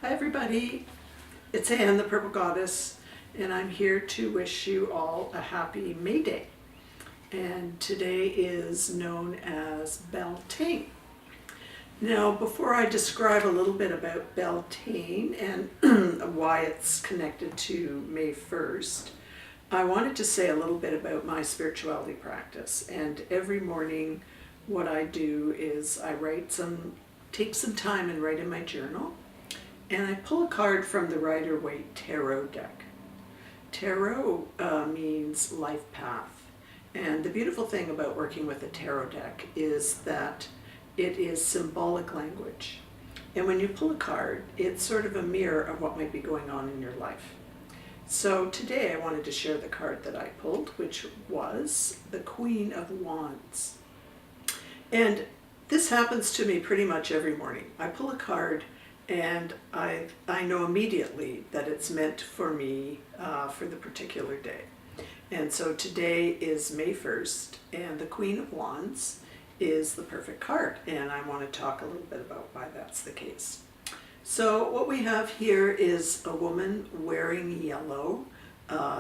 Hi everybody, it's Anne, the Purple Goddess, and I'm here to wish you all a happy May Day. And today is known as Beltane. Now, before I describe a little bit about Beltane and why it's connected to May 1st, I wanted to say a little bit about my spirituality practice. And every morning what I do is I take some time and write in my journal. And I pull a card from the Waite tarot deck. Tarot means life path. And the beautiful thing about working with a tarot deck is that it is symbolic language. And when you pull a card, it's sort of a mirror of what might be going on in your life. So today I wanted to share the card that I pulled, which was the Queen of Wands. And this happens to me pretty much every morning. I pull a card and I know immediately that it's meant for me for the particular day. And so today is May 1st, and the Queen of Wands is the perfect card. And I want to talk a little bit about why that's the case. So what we have here is a woman wearing yellow.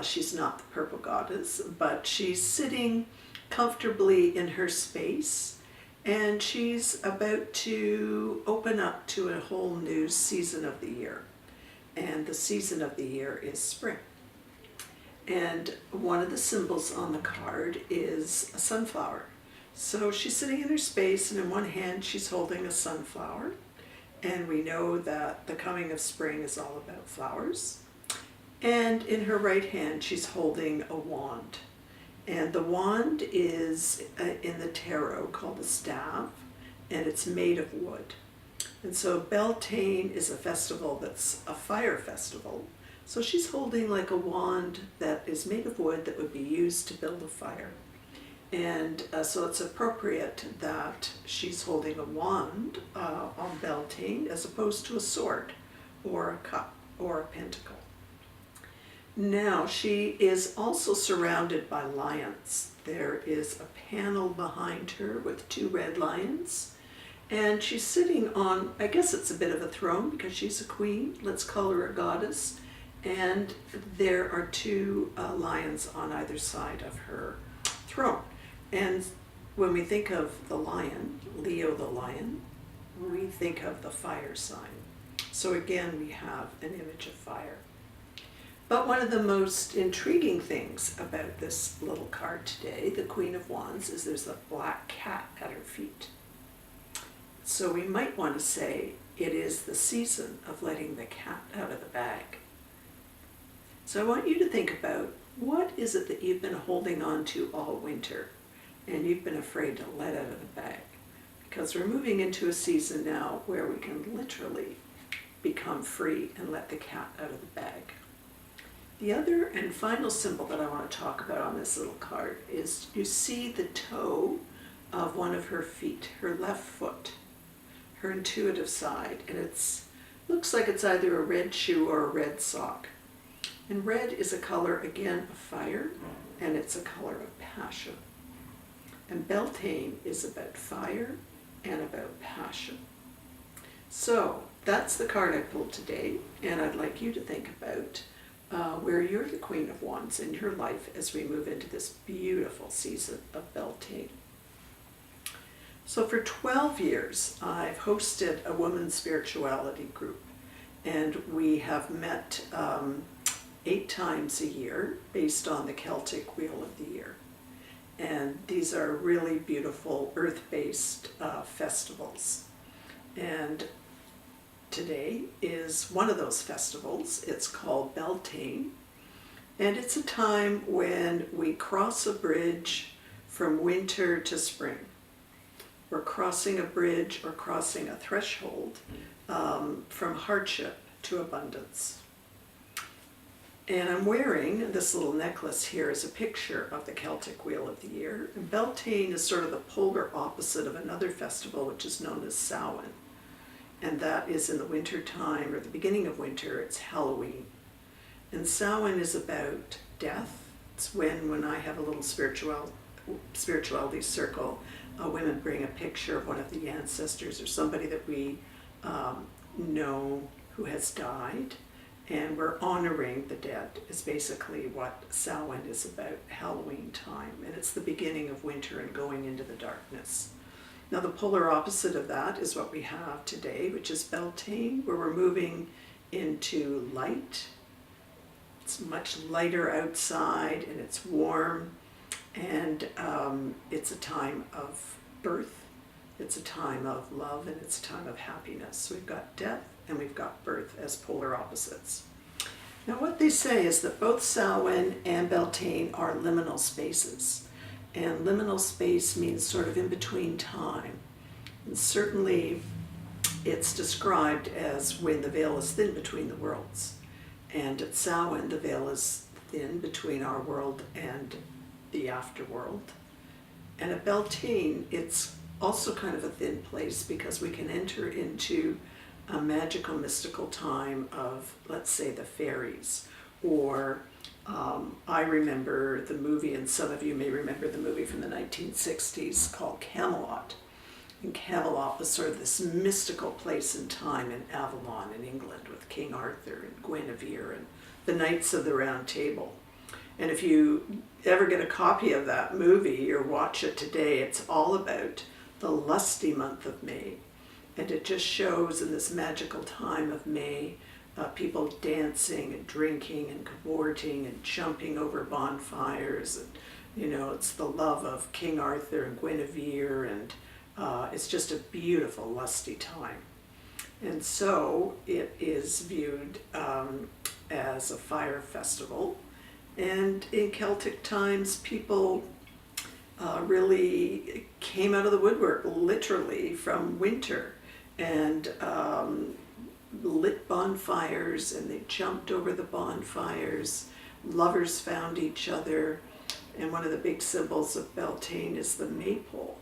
She's not the Purple Goddess, but she's sitting comfortably in her space. And she's about to open up to a whole new season of the year. And the season of the year is spring. And one of the symbols on the card is a sunflower. So she's sitting in her space, and in one hand she's holding a sunflower. And we know that the coming of spring is all about flowers. And in her right hand she's holding a wand. And the wand is in the tarot called a staff, and it's made of wood. And so Beltane is a festival that's a fire festival. So she's holding like a wand that is made of wood that would be used to build a fire. And so it's appropriate that she's holding a wand on Beltane as opposed to a sword or a cup or a pentacle. Now, she is also surrounded by lions. There is a panel behind her with two red lions, and she's sitting on, I guess it's a bit of a throne because she's a queen. Let's call her a goddess. And there are two lions on either side of her throne. And when we think of the lion, Leo the lion, we think of the fire sign. So again, we have an image of fire. But one of the most intriguing things about this little card today, the Queen of Wands, is there's a black cat at her feet. So we might want to say it is the season of letting the cat out of the bag. So I want you to think about, what is it that you've been holding on to all winter and you've been afraid to let out of the bag? Because we're moving into a season now where we can literally become free and let the cat out of the bag. The other and final symbol that I want to talk about on this little card is you see the toe of one of her feet, her left foot, her intuitive side, and it looks like it's either a red shoe or a red sock. And red is a color, again, of fire, and it's a color of passion. And Beltane is about fire and about passion. So that's the card I pulled today, and I'd like you to think about where you're the Queen of Wands in your life as we move into this beautiful season of Beltane. So for 12 years, I've hosted a women's spirituality group, and we have met 8 times a year based on the Celtic Wheel of the Year. And these are really beautiful earth-based festivals. And today is one of those festivals. It's called Beltane, and it's a time when we cross a bridge from winter to spring. We're crossing a bridge or crossing a threshold from hardship to abundance. And I'm wearing this little necklace here as a picture of the Celtic Wheel of the Year. And Beltane is sort of the polar opposite of another festival which is known as Samhain. And that is in the winter time, or the beginning of winter. It's Halloween. And Samhain is about death. It's when I have a little spirituality circle, women bring a picture of one of the ancestors or somebody that we know who has died, and we're honoring the dead is basically what Samhain is about, Halloween time, and it's the beginning of winter and going into the darkness. Now the polar opposite of that is what we have today, which is Beltane, where we're moving into light. It's much lighter outside and it's warm, and it's a time of birth, it's a time of love, and it's a time of happiness. So we've got death and we've got birth as polar opposites. Now what they say is that both Samhain and Beltane are liminal spaces. And liminal space means sort of in between time. And certainly it's described as when the veil is thin between the worlds. And at Samhain, the veil is thin between our world and the afterworld. And at Beltane, it's also kind of a thin place because we can enter into a magical, mystical time of, let's say, the fairies, or I remember the movie, and some of you may remember the movie from the 1960s called Camelot. And Camelot was sort of this mystical place in time in Avalon in England with King Arthur and Guinevere and the Knights of the Round Table. And if you ever get a copy of that movie or watch it today, it's all about the lusty month of May. And it just shows in this magical time of May, people dancing and drinking and cavorting and jumping over bonfires. And, you know, it's the love of King Arthur and Guinevere, and it's just a beautiful, lusty time. And so it is viewed as a fire festival. And in Celtic times, people really came out of the woodwork, literally, from winter, and lit bonfires, and they jumped over the bonfires. Lovers found each other, and one of the big symbols of Beltane is the maypole.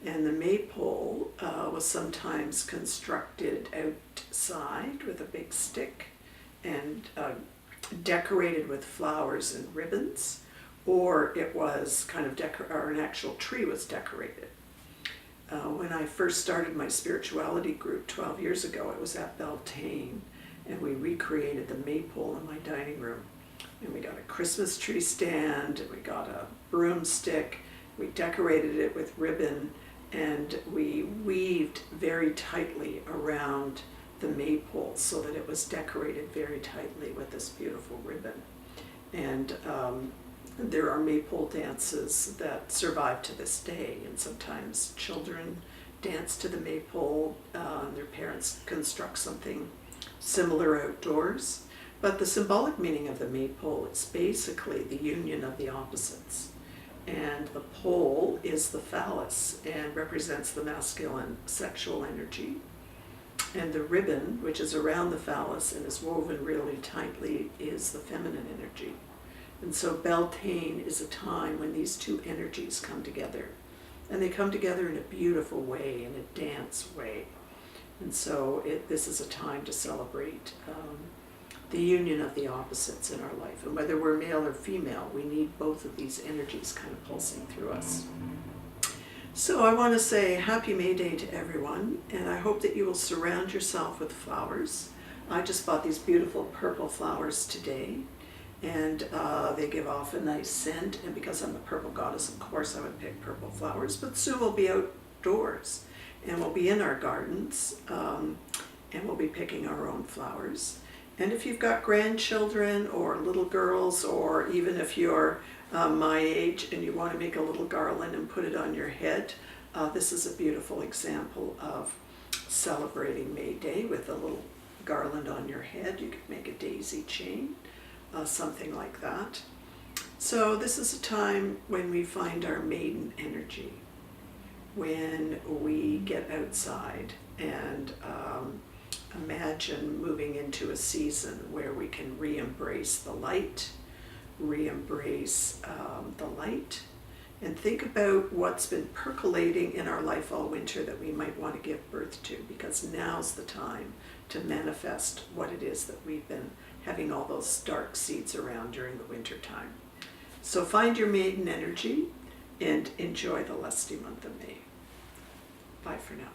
And the maypole was sometimes constructed outside with a big stick and decorated with flowers and ribbons, or it was kind of or an actual tree was decorated. When I first started my spirituality group 12 years ago, it was at Beltane, and we recreated the maypole in my dining room. And we got a Christmas tree stand, and we got a broomstick, we decorated it with ribbon, and we weaved very tightly around the maypole so that it was decorated very tightly with this beautiful ribbon. And there are maypole dances that survive to this day, and sometimes children dance to the maypole, their parents construct something similar outdoors. But the symbolic meaning of the maypole is basically the union of the opposites. And the pole is the phallus and represents the masculine sexual energy. And the ribbon, which is around the phallus and is woven really tightly, is the feminine energy. And so Beltane is a time when these two energies come together. And they come together in a beautiful way, in a dance way. And so this is a time to celebrate the union of the opposites in our life. And whether we're male or female, we need both of these energies kind of pulsing through us. So I want to say Happy May Day to everyone, and I hope that you will surround yourself with flowers. I just bought these beautiful purple flowers today, and they give off a nice scent, and because I'm a purple goddess, of course I would pick purple flowers, but soon we'll be outdoors, and we'll be in our gardens, and we'll be picking our own flowers. And if you've got grandchildren or little girls, or even if you're my age and you want to make a little garland and put it on your head, this is a beautiful example of celebrating May Day with a little garland on your head. You could make a daisy chain, something like that. So this is a time when we find our maiden energy, when we get outside and imagine moving into a season where we can re-embrace the light, re-embrace the light, and think about what's been percolating in our life all winter that we might want to give birth to, because now's the time to manifest what it is that we've been having all those dark seeds around during the winter time. So find your maiden energy and enjoy the lusty month of May. Bye for now.